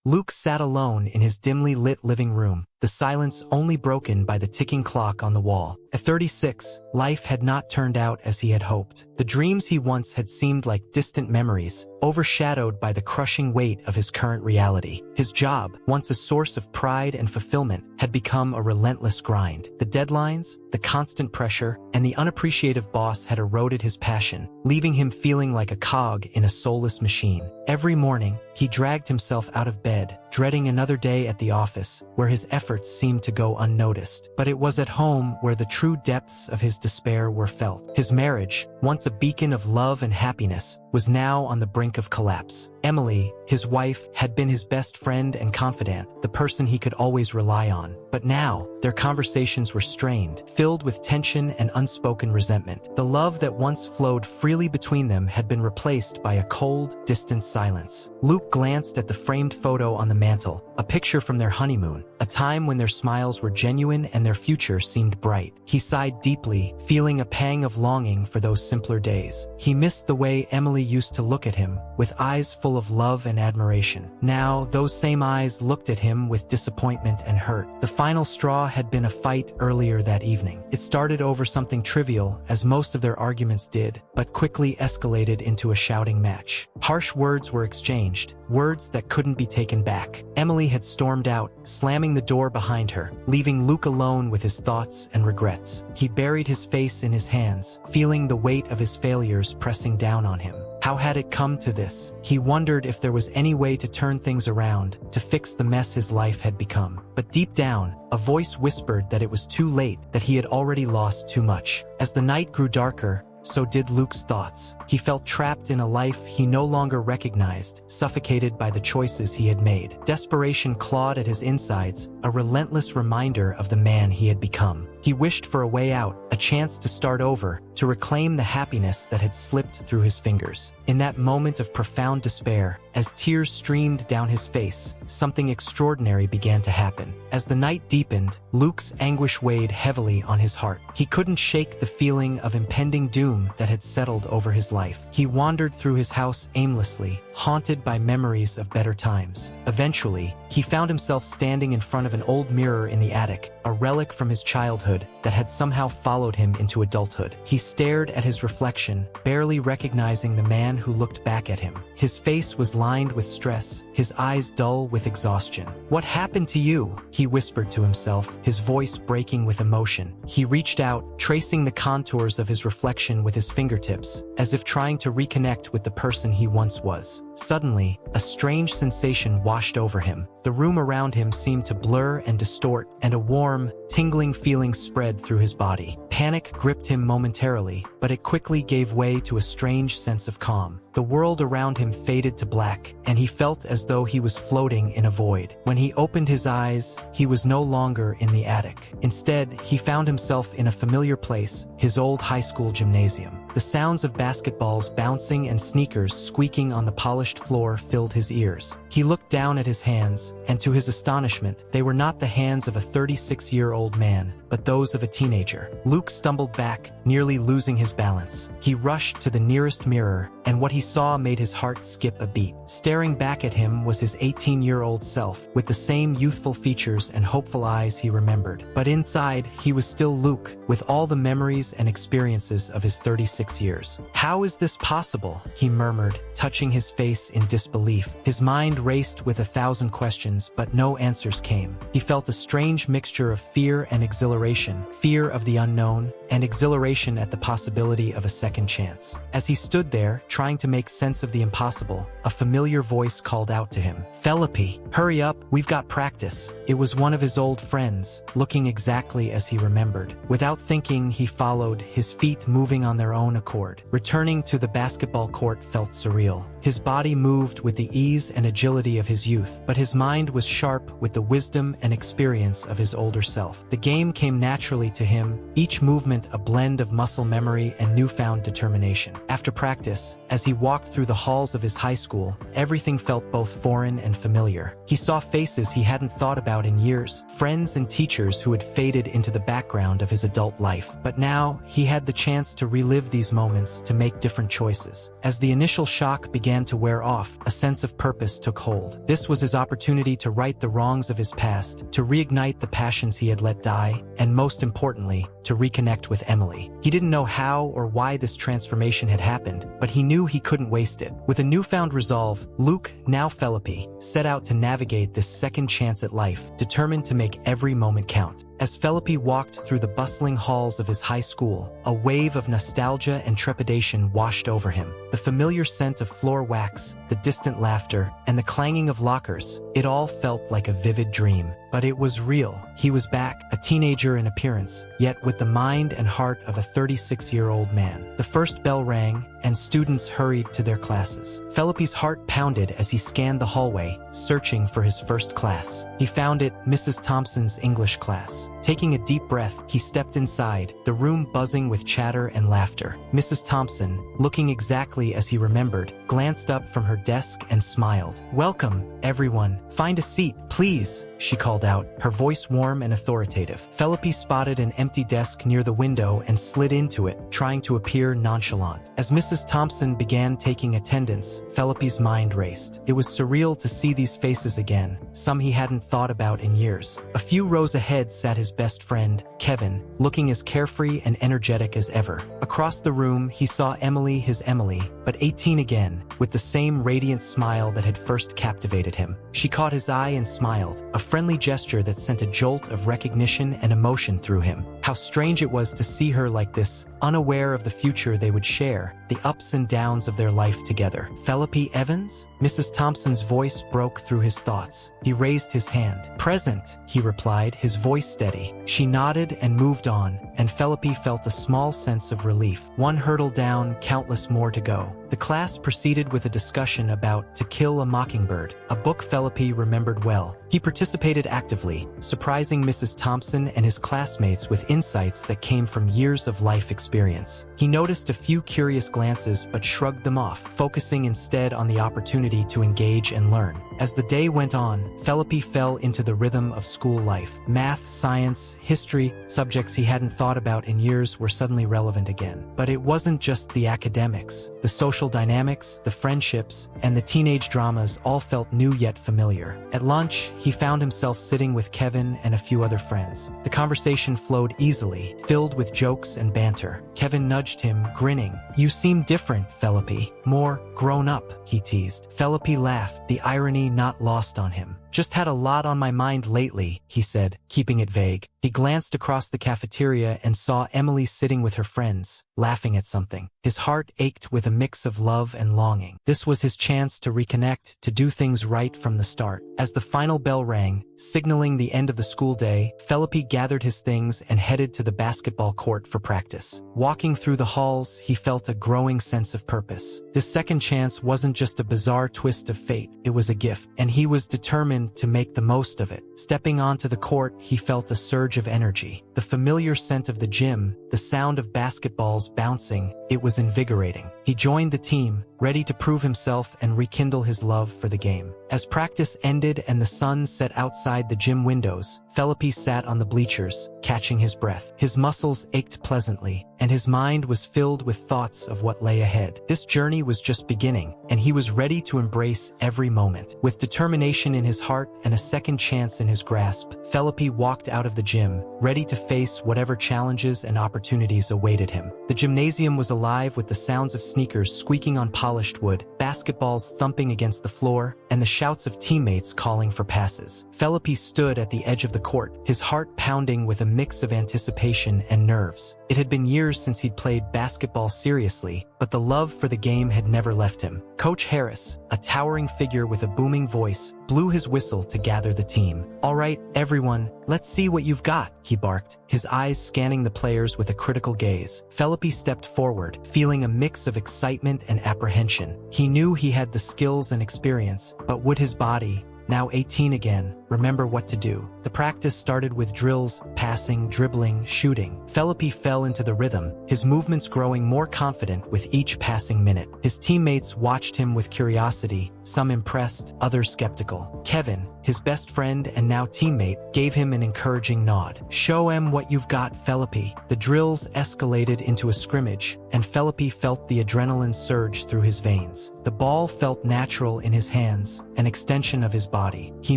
Luke sat alone in his dimly lit living room, the silence only broken by the ticking clock on the wall. At 36, life had not turned out as he had hoped. The dreams he once had seemed like distant memories, overshadowed by the crushing weight of his current reality. His job, once a source of pride and fulfillment, had become a relentless grind. The deadlines, the constant pressure, and the unappreciative boss had eroded his passion, leaving him feeling like a cog in a soulless machine. Every morning, he dragged himself out of bed, dreading another day at the office, where his efforts seemed to go unnoticed. But it was at home where the true depths of his despair were felt. His marriage, once a beacon of love and happiness, was now on the brink of collapse. Emily, his wife, had been his best friend and confidant, the person he could always rely on. But now, their conversations were strained, filled with tension and unspoken resentment. The love that once flowed freely between them had been replaced by a cold, distant silence. Luke glanced at the framed photo on the mantel, a picture from their honeymoon, a time when their smiles were genuine and their future seemed bright. He sighed deeply, feeling a pang of longing for those simpler days. He missed the way Emily used to look at him, with eyes full of love and admiration. Now, those same eyes looked at him with disappointment and hurt. The final straw had been a fight earlier that evening. It started over something trivial, as most of their arguments did, but quickly escalated into a shouting match. Harsh words were exchanged, words that couldn't be taken back. Emily had stormed out, slamming the door behind her, leaving Luke alone with his thoughts and regrets. He buried his face in his hands, feeling the weight of his failures pressing down on him. How had it come to this? He wondered if there was any way to turn things around, to fix the mess his life had become. But deep down, a voice whispered that it was too late, that he had already lost too much. As the night grew darker, so did Luke's thoughts. He felt trapped in a life he no longer recognized, suffocated by the choices he had made. Desperation clawed at his insides, a relentless reminder of the man he had become. He wished for a way out, a chance to start over, to reclaim the happiness that had slipped through his fingers. In that moment of profound despair, as tears streamed down his face, something extraordinary began to happen. As the night deepened, Luke's anguish weighed heavily on his heart. He couldn't shake the feeling of impending doom that had settled over his life. He wandered through his house aimlessly, haunted by memories of better times. Eventually, he found himself standing in front of an old mirror in the attic, a relic from his childhood that had somehow followed him into adulthood. He stared at his reflection, barely recognizing the man who looked back at him. His face was lined with stress, his eyes dull with exhaustion. "What happened to you?" he whispered to himself, his voice breaking with emotion. He reached out, tracing the contours of his reflection with his fingertips, as if trying to reconnect with the person he once was. Suddenly, a strange sensation washed over him. The room around him seemed to blur and distort, and a warm, tingling feeling spread through his body. Panic gripped him momentarily, but it quickly gave way to a strange sense of calm. The world around him faded to black, and he felt as though he was floating in a void. When he opened his eyes, he was no longer in the attic. Instead, he found himself in a familiar place, his old high school gymnasium. The sounds of basketballs bouncing and sneakers squeaking on the polished floor filled his ears. He looked down at his hands, and to his astonishment, they were not the hands of a 36-year-old man, but those of a teenager. Luke stumbled back, nearly losing his balance. He rushed to the nearest mirror, and what he saw made his heart skip a beat. Staring back at him was his 18-year-old self, with the same youthful features and hopeful eyes he remembered. But inside, he was still Luke, with all the memories and experiences of his 36 years. "How is this possible?" he murmured, touching his face in disbelief. His mind raced with 1,000 questions, but no answers came. He felt a strange mixture of fear and exhilaration, fear of the unknown, and exhilaration at the possibility of a second chance. As he stood there, trying to make sense of the impossible, a familiar voice called out to him. "Felipe, hurry up, we've got practice." It was one of his old friends, looking exactly as he remembered. Without thinking, he followed, his feet moving on their own accord. Returning to the basketball court felt surreal. His body moved with the ease and agility of his youth, but his mind was sharp with the wisdom and experience of his older self. The game came naturally to him, each movement meant a blend of muscle memory and newfound determination. After practice, as he walked through the halls of his high school, everything felt both foreign and familiar. He saw faces he hadn't thought about in years, friends and teachers who had faded into the background of his adult life. But now, he had the chance to relive these moments, to make different choices. As the initial shock began to wear off, a sense of purpose took hold. This was his opportunity to right the wrongs of his past, to reignite the passions he had let die, and most importantly, to reconnect with Emily. He didn't know how or why this transformation had happened, but he knew he couldn't waste it. With a newfound resolve, Luke, now Felipe, set out to navigate this second chance at life, determined to make every moment count. As Felipe walked through the bustling halls of his high school, a wave of nostalgia and trepidation washed over him. The familiar scent of floor wax, the distant laughter, and the clanging of lockers, it all felt like a vivid dream. But it was real. He was back, a teenager in appearance, yet with the mind and heart of a 36-year-old man. The first bell rang, and students hurried to their classes. Felipe's heart pounded as he scanned the hallway, searching for his first class. He found it, Mrs. Thompson's English class. Taking a deep breath, he stepped inside, the room buzzing with chatter and laughter. Mrs. Thompson, looking exactly as he remembered, glanced up from her desk and smiled. "Welcome, everyone. Find a seat, please," she called out, her voice warm and authoritative. Felipe spotted an empty desk near the window and slid into it, trying to appear nonchalant. As Mrs. Thompson began taking attendance, Felipe's mind raced. It was surreal to see these faces again, some he hadn't thought about in years. A few rows ahead sat his best friend, Kevin, looking as carefree and energetic as ever. Across the room, he saw Emily, his Emily, but 18 again, with the same radiant smile that had first captivated him. She caught his eye and smiled, a friendly gesture that sent a jolt of recognition and emotion through him. How strange it was to see her like this, unaware of the future they would share, the ups and downs of their life together. "Felipe Evans?" Mrs. Thompson's voice broke through his thoughts. He raised his hand. "Present," he replied, his voice steady. She nodded and moved on, and Felipe felt a small sense of relief. One hurdle down, countless more to go. The class proceeded with a discussion about To Kill a Mockingbird, a book Felipe remembered well. He participated actively, surprising Mrs. Thompson and his classmates with insights that came from years of life experience. He noticed a few curious glances but shrugged them off, focusing instead on the opportunity to engage and learn. As the day went on, Felipe fell into the rhythm of school life. Math, science, history, subjects he hadn't thought about in years were suddenly relevant again. But it wasn't just the academics. The social dynamics, the friendships, and the teenage dramas all felt new yet familiar. At lunch, he found himself sitting with Kevin and a few other friends. The conversation flowed easily, filled with jokes and banter. Kevin nudged him, grinning. "You seem different, Felipe. More grown up," he teased. Felipe laughed, the irony not lost on him. "Just had a lot on my mind lately," he said, keeping it vague. He glanced across the cafeteria and saw Emily sitting with her friends, laughing at something. His heart ached with a mix of love and longing. This was his chance to reconnect, to do things right from the start. As the final bell rang, signaling the end of the school day, Felipe gathered his things and headed to the basketball court for practice. Walking through the halls, he felt a growing sense of purpose. This second chance wasn't just a bizarre twist of fate, it was a gift, and he was determined to make the most of it. Stepping onto the court, he felt a surge of energy. The familiar scent of the gym, the sound of basketballs bouncing, it was invigorating. He joined the team, ready to prove himself and rekindle his love for the game. As practice ended and the sun set outside the gym windows, Felipe sat on the bleachers, catching his breath. His muscles ached pleasantly, and his mind was filled with thoughts of what lay ahead. This journey was just beginning, and he was ready to embrace every moment. With determination in his heart and a second chance in his grasp, Felipe walked out of the gym, ready to face whatever challenges and opportunities awaited him. The gymnasium was alive with the sounds of sneakers squeaking on polished wood, basketballs thumping against the floor, and the shouts of teammates calling for passes. Felipe stood at the edge of the court, his heart pounding with a mix of anticipation and nerves. It had been years since he'd played basketball seriously, but the love for the game had never left him. Coach Harris, a towering figure with a booming voice, blew his whistle to gather the team. "All right, everyone, let's see what you've got," he barked, his eyes scanning the players with a critical gaze. Felipe stepped forward, feeling a mix of excitement and apprehension. He knew he had the skills and experience, but would his body, now 18 again, remember what to do. The practice started with drills, passing, dribbling, shooting. Felipe fell into the rhythm, his movements growing more confident with each passing minute. His teammates watched him with curiosity, some impressed, others skeptical. Kevin, his best friend and now teammate, gave him an encouraging nod. Show him what you've got, Felipe. The drills escalated into a scrimmage, and Felipe felt the adrenaline surge through his veins. The ball felt natural in his hands, an extension of his body. He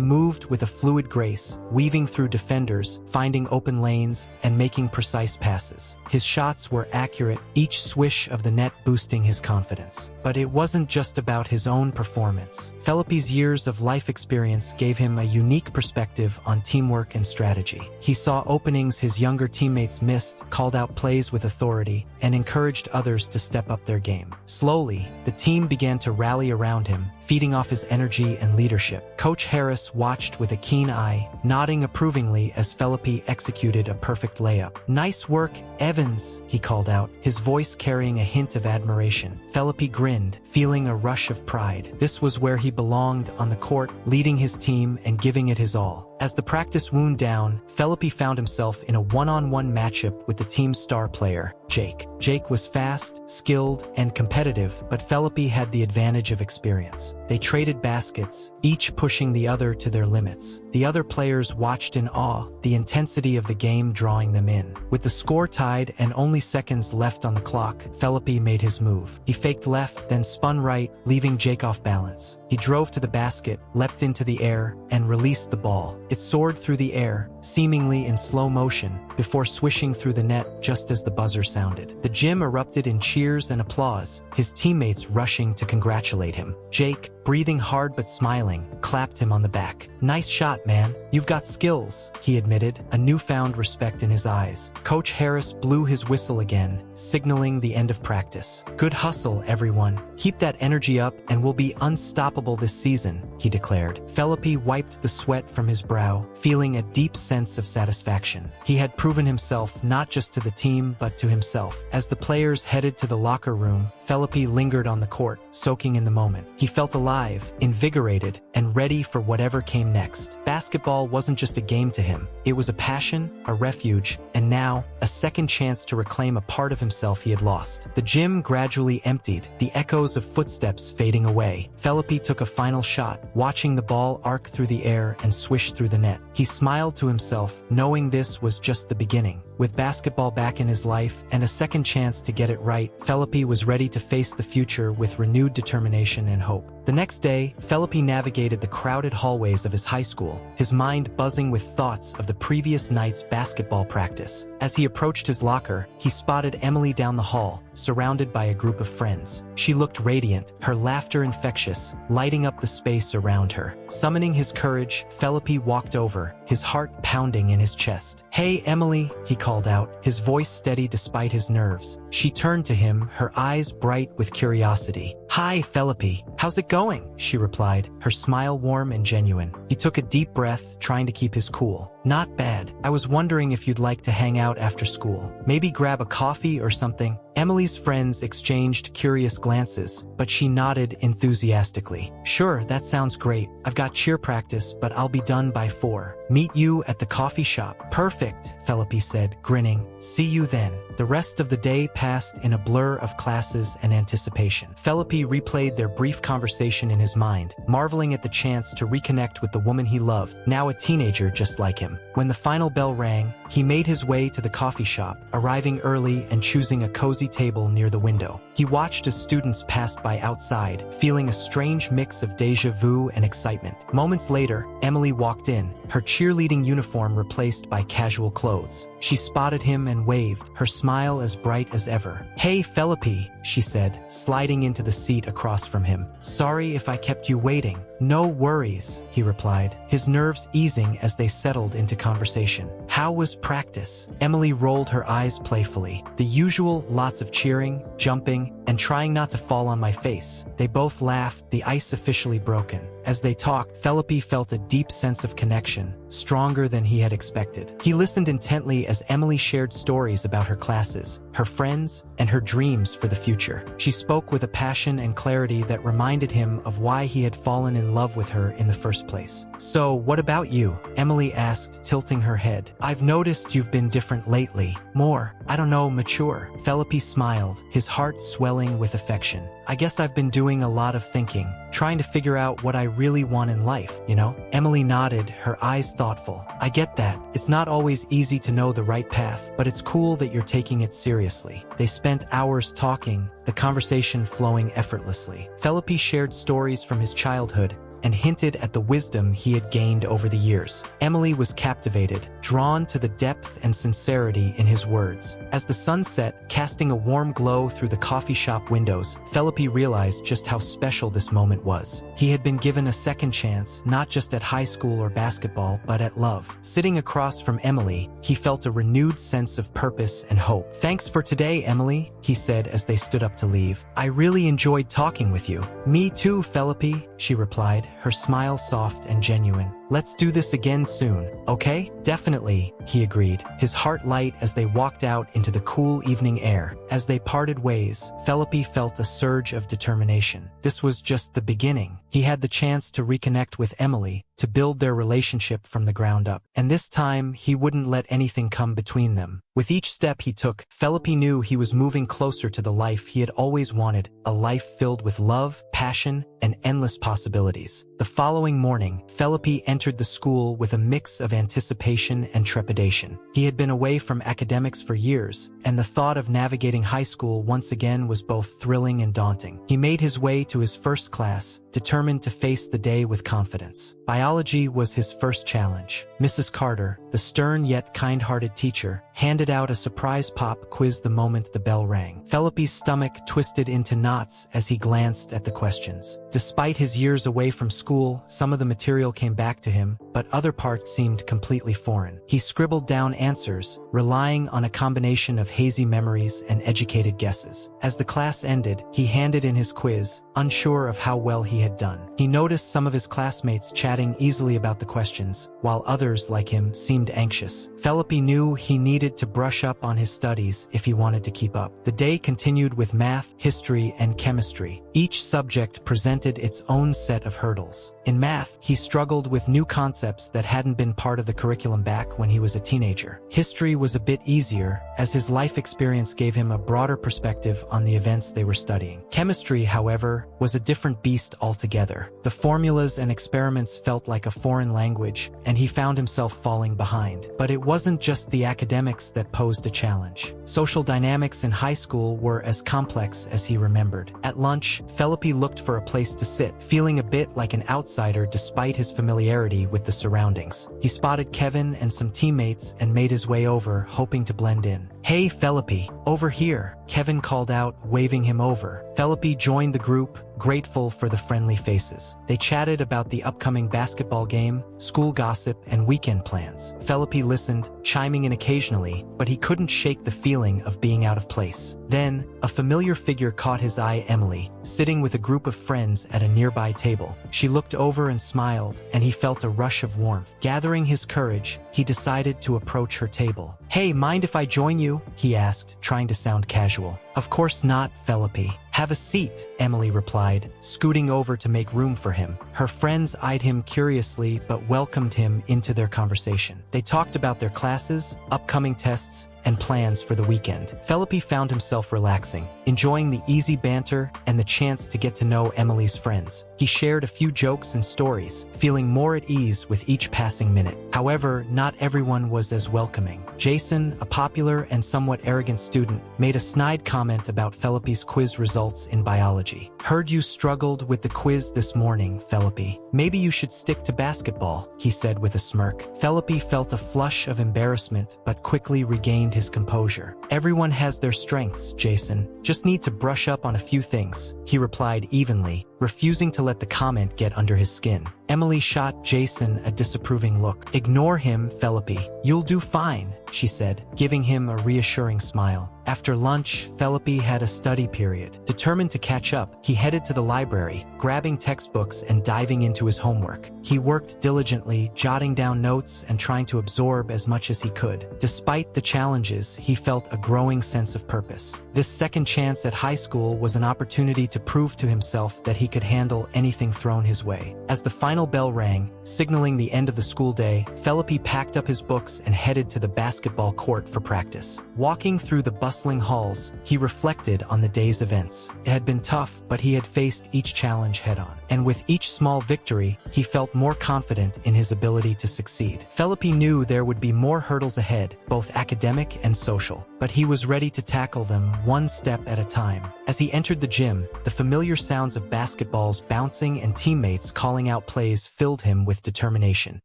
moved with a fluid grace, weaving through defenders, finding open lanes, and making precise passes. His shots were accurate, each swish of the net boosting his confidence. But it wasn't just about his own performance. Felipe's years of life experience gave him a unique perspective on teamwork and strategy. He saw openings his younger teammates missed, called out plays with authority, and encouraged others to step up their game. Slowly, the team began to rally around him, feeding off his energy and leadership. Coach Harris watched with a keen eye, nodding approvingly as Felipe executed a perfect layup. "Nice work, Evans," he called out, his voice carrying a hint of admiration. Felipe grinned, feeling a rush of pride. This was where he belonged on the court, leading his team and giving it his all. As the practice wound down, Felipe found himself in a one-on-one matchup with the team's star player, Jake. Jake was fast, skilled, and competitive, but Felipe had the advantage of experience. They traded baskets, each pushing the other to their limits. The other players watched in awe, the intensity of the game drawing them in. With the score tied and only seconds left on the clock, Felipe made his move. He faked left, then spun right, leaving Jake off balance. He drove to the basket, leapt into the air, and released the ball. It soared through the air, seemingly in slow motion, before swishing through the net just as the buzzer sounded. The gym erupted in cheers and applause, his teammates rushing to congratulate him. Jake, breathing hard but smiling, clapped him on the back. "Nice shot, man. You've got skills," he admitted, a newfound respect in his eyes. Coach Harris blew his whistle again, signaling the end of practice. "Good hustle, everyone. Keep that energy up and we'll be unstoppable this season," he declared. Felipe wiped the sweat from his brow, feeling a deep sense of satisfaction. He had proven himself not just to the team but to himself. As the players headed to the locker room, Felipe lingered on the court, soaking in the moment. He felt alive, invigorated, and ready for whatever came next. Basketball wasn't just a game to him. It was a passion, a refuge, and now, a second chance to reclaim a part of himself he had lost. The gym gradually emptied, the echoes of footsteps fading away. Felipe took a final shot, watching the ball arc through the air and swish through the net. He smiled to himself, knowing this was just the beginning. With basketball back in his life and a second chance to get it right, Felipe was ready to face the future with renewed determination and hope. The next day, Felipe navigated the crowded hallways of his high school, his mind buzzing with thoughts of the previous night's basketball practice. As he approached his locker, he spotted Emily down the hall, surrounded by a group of friends. She looked radiant, her laughter infectious, lighting up the space around her. Summoning his courage, Felipe walked over, his heart pounding in his chest. "Hey, Emily," he called out, his voice steady despite his nerves. She turned to him, her eyes bright with curiosity. "Hi, Felipe. How's it going?" she replied, her smile warm and genuine. He took a deep breath, trying to keep his cool. "Not bad. I was wondering if you'd like to hang out after school. Maybe grab a coffee or something." Emily's friends exchanged curious glances, but she nodded enthusiastically. "Sure, that sounds great. I've got cheer practice, but I'll be done by 4. Meet you at the coffee shop." "Perfect," Felipe said, grinning. "See you then." The rest of the day passed in a blur of classes and anticipation. Felipe replayed their brief conversation in his mind, marveling at the chance to reconnect with the woman he loved, now a teenager just like him. When the final bell rang, he made his way to the coffee shop, arriving early and choosing a cozy table near the window. He watched as students passed by outside, feeling a strange mix of déjà vu and excitement. Moments later, Emily walked in, her cheerleading uniform replaced by casual clothes. She spotted him and waved, her smile as bright as ever. "Hey, Felipe," she said, sliding into the seat across from him. "Sorry if I kept you waiting." "No worries," he replied, his nerves easing as they settled into conversation. "How was practice?" Emily rolled her eyes playfully. "The usual, lots of cheering, jumping, and trying not to fall on my face." They both laughed, the ice officially broken. As they talked, Felipe felt a deep sense of connection, stronger than he had expected. He listened intently as Emily shared stories about her classes, her friends, and her dreams for the future. She spoke with a passion and clarity that reminded him of why he had fallen in love with her in the first place. "So, what about you?" Emily asked, tilting her head. "I've noticed you've been different lately. More, I don't know, mature." Felipe smiled, his heart swelling with affection. "I guess I've been doing a lot of thinking, trying to figure out what I really want in life, you know?" Emily nodded, her eyes thoughtful. "I get that. It's not always easy to know the right path, but it's cool that you're taking it seriously." They spent hours talking, the conversation flowing effortlessly. Felipe shared stories from his childhood and hinted at the wisdom he had gained over the years. Emily was captivated, drawn to the depth and sincerity in his words. As the sun set, casting a warm glow through the coffee shop windows, Felipe realized just how special this moment was. He had been given a second chance, not just at high school or basketball, but at love. Sitting across from Emily, he felt a renewed sense of purpose and hope. "Thanks for today, Emily," he said as they stood up to leave. "I really enjoyed talking with you." "Me too, Felipe," she replied, her smile soft and genuine. "Let's do this again soon, okay?" "Definitely," he agreed, his heart light as they walked out into the cool evening air. As they parted ways, Felipe felt a surge of determination. This was just the beginning. He had the chance to reconnect with Emily, to build their relationship from the ground up. And this time, he wouldn't let anything come between them. With each step he took, Felipe knew he was moving closer to the life he had always wanted, a life filled with love, passion, and endless possibilities. The following morning, Felipe entered the school with a mix of anticipation and trepidation. He had been away from academics for years, and the thought of navigating high school once again was both thrilling and daunting. He made his way to his first class, determined to face the day with confidence. Biology was his first challenge. Mrs. Carter, the stern yet kind-hearted teacher, handed out a surprise pop quiz the moment the bell rang. Felipe's stomach twisted into knots as he glanced at the questions. Despite his years away from school, some of the material came back to him, but other parts seemed completely foreign. He scribbled down answers, relying on a combination of hazy memories and educated guesses. As the class ended, he handed in his quiz, unsure of how well he had done. He noticed some of his classmates chatting easily about the questions, while others, like him, seemed anxious. Felipe knew he needed to brush up on his studies if he wanted to keep up. The day continued with math, history, and chemistry. Each subject presented its own set of hurdles. In math, he struggled with new concepts that hadn't been part of the curriculum back when he was a teenager. History was a bit easier, as his life experience gave him a broader perspective on the events they were studying. Chemistry, however, was a different beast altogether. The formulas and experiments felt like a foreign language, and he found himself falling behind. But it wasn't just the academics that posed a challenge. Social dynamics in high school were as complex as he remembered. At lunch, Felipe looked for a place to sit, feeling a bit like an outsider despite his familiarity with the surroundings. He spotted Kevin and some teammates and made his way over, hoping to blend in. "Hey, Felipe, over here," Kevin called out, waving him over. Felipe joined the group, grateful for the friendly faces. They chatted about the upcoming basketball game, school gossip, and weekend plans. Felipe listened, chiming in occasionally, but he couldn't shake the feeling of being out of place. Then, a familiar figure caught his eye: Emily, sitting with a group of friends at a nearby table. She looked over and smiled, and he felt a rush of warmth. Gathering his courage, he decided to approach her table. "Hey, mind if I join you?" he asked, trying to sound casual. "Of course not, Felipe. Have a seat," Emily replied, scooting over to make room for him. Her friends eyed him curiously but welcomed him into their conversation. They talked about their classes, upcoming tests, and plans for the weekend. Felipe found himself relaxing, enjoying the easy banter and the chance to get to know Emily's friends. He shared a few jokes and stories, feeling more at ease with each passing minute. However, not everyone was as welcoming. Jason, a popular and somewhat arrogant student, made a snide comment about Felipe's quiz results in biology. "Heard you struggled with the quiz this morning, Felipe. Maybe you should stick to basketball," he said with a smirk. Felipe felt a flush of embarrassment but quickly regained his composure. "Everyone has their strengths, Jason. Just need to brush up on a few things," he replied evenly, refusing to let the comment get under his skin. Emily shot Jason a disapproving look. "Ignore him, Felipe. You'll do fine," she said, giving him a reassuring smile. After lunch, Felipe had a study period. Determined to catch up, he headed to the library, grabbing textbooks and diving into his homework. He worked diligently, jotting down notes and trying to absorb as much as he could. Despite the challenges, he felt a growing sense of purpose. This second chance at high school was an opportunity to prove to himself that he could handle anything thrown his way. As the final bell rang, signaling the end of the school day, Felipe packed up his books and headed to the basketball court for practice. Walking through the bustling halls, he reflected on the day's events. It had been tough, but he had faced each challenge head-on. And with each small victory, he felt more confident in his ability to succeed. Felipe knew there would be more hurdles ahead, both academic and social, but he was ready to tackle them one step at a time. As he entered the gym, the familiar sounds of basketballs bouncing and teammates calling out plays filled him with determination.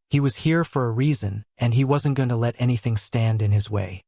He was here for a reason, and he wasn't going to let anything stand in his way.